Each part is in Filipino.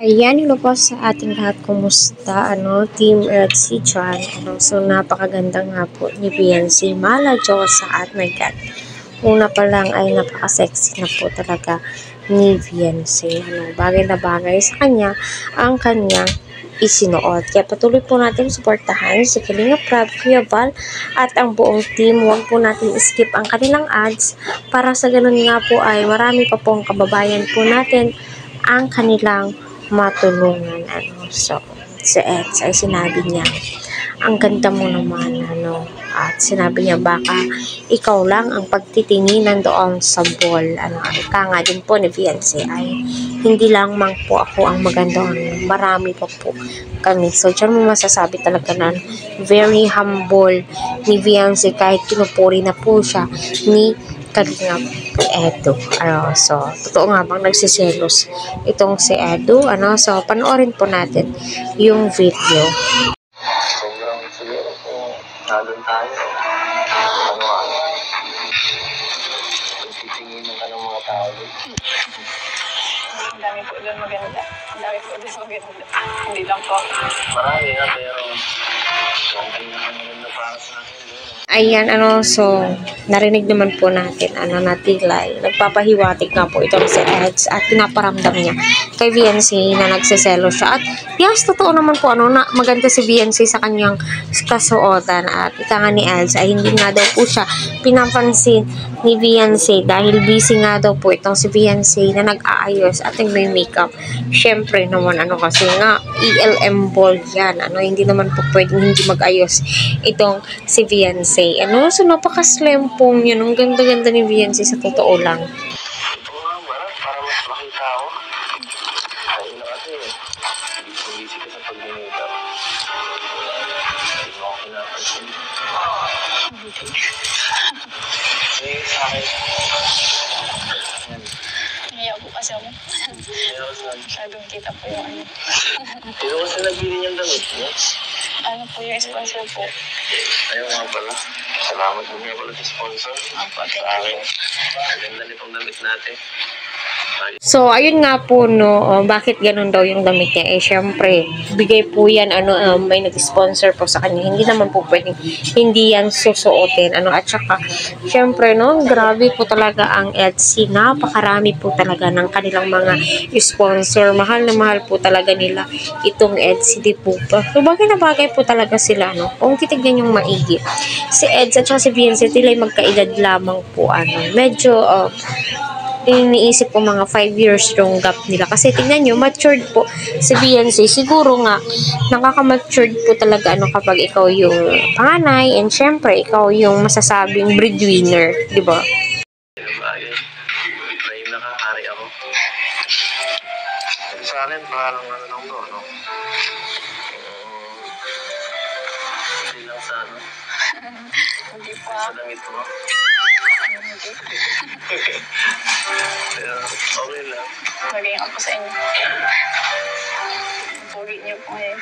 Ayan, hello po sa ating lahat. Kumusta? Team Earth si John. So, napakaganda nga po ni Beyonce. Mala Diyosa at my God. Una pa lang ay napaka-sexy na po talaga ni Beyonce. Bagay na bagay sa kanya ang kanyang isinuot. Kaya patuloy po natin suportahan si Kalinga Prab, Kuya Val at ang buong team. Huwag po natin skip ang kanilang ads para sa ganun nga po ay marami pa pong kababayan po natin ang kanilang matulungan. So, si Eds ay sinabi niya, ang ganda mo naman, at sinabi niya, baka ikaw lang ang pagtitinginan doon sa ball. Ika nga din po ni Beyonce ay, hindi lang mang po ako ang maganda, marami pa po kami. So, dyan mo masasabi talaga na very humble ni Beyonce kahit pinupuri na po siya ni Kalingap Edu. So, totoo nga bang nagsiselos itong si Edu? So, panoorin po natin yung video. Sobrang siguro kung nandun tayo, titingin ka ng mga tao. Ang dami po doon maganda. Ang dami po doon maganda. Hindi lang po. Marami nga, pero ang maganda para sa akin. Ayan, so, narinig naman po natin, na Tilay. Nagpapahiwatig nga po itong si Eds at pinaparamdam niya kay Beyonce na nagsiselo siya. At yes, totoo naman po, na maganda si Beyonce sa kanyang kasuotan. At ika nga ni Eds ay hindi nga daw po siya pinapansin ni Beyonce dahil busy nga daw po itong si Beyonce na nag-aayos at nag-makeup. Syempre naman, kasi nga, ELM ball yan. Hindi naman po pwedeng hindi mag-ayos itong si Beyonce. So napaka-slim pong yun. Ang ganda-ganda ni Beyonce sa totoo lang. Ito nga ba? Para mas makita ako. Ayun na kasi, busy ka sa pag-makeup. Hindi mo ako pinapansin. Sa akin. Ngayon po kasi ako. Masyadong kita po yung Sino kasi nabili niyang damit mo? Ano po yung sponsor po? Ayaw nga pala. Salamat mo nga pala sa sponsor. Opo, Sa akin. Ang ganda nitong damit natin. So, ayun nga po, bakit ganun daw yung damit niya? Syempre, bigay po yan, may nag-sponsor po sa kanya. Hindi naman po pwedeng, hindi yan susuotin. At saka, syempre, grabe po talaga ang Etsy. Napakarami po talaga ng kanilang mga sponsor. Mahal na mahal po talaga nila itong Etsy, di po ba? So, bagay na bagay po talaga sila, Kung titignan yung maigi. Si Eds at saka si Beyonce, tila'y magkaedad lamang po, medyo, iniisip ko mga 5 years yung gap nila. Kasi tingnan nyo, matured po si Beyonce. Siguro nga, nakaka-matured po talaga kapag ikaw yung panganay and syempre, ikaw yung masasabing breadwinner. Diba? May nakahari ako. Sa akin, parang lang to, Hindi lang sa Hindi po. sa damit mo. Pero, okay lang. Maging ako sa inyo. Puri niyo po ngayon.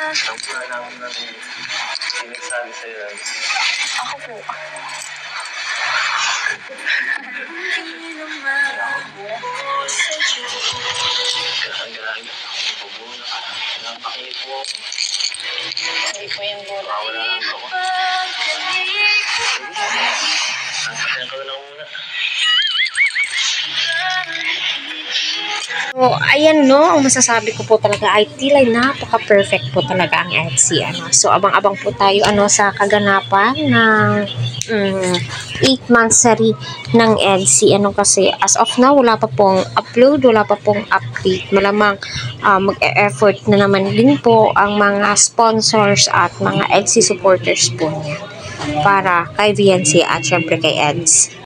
Ang pala namin namin sinagsabi sa'yo. Ako po. Kasagahan. Pabuna. Napakilit mo. Hindi po yung bola. Wala lang ako. Nasakyan ko lang muna. So, ayan ang masasabi ko po talaga ay tila'y napaka-perfect po talaga ang Etsy. So, abang-abang po tayo sa kaganapan ng 8 monthsary ng Etsy. Kasi as of now, wala pa pong upload, wala pa pong update. Malamang mag-e-effort na naman din po ang mga sponsors at mga Etsy supporters po niya para kay Beyonce at syempre kay Eds.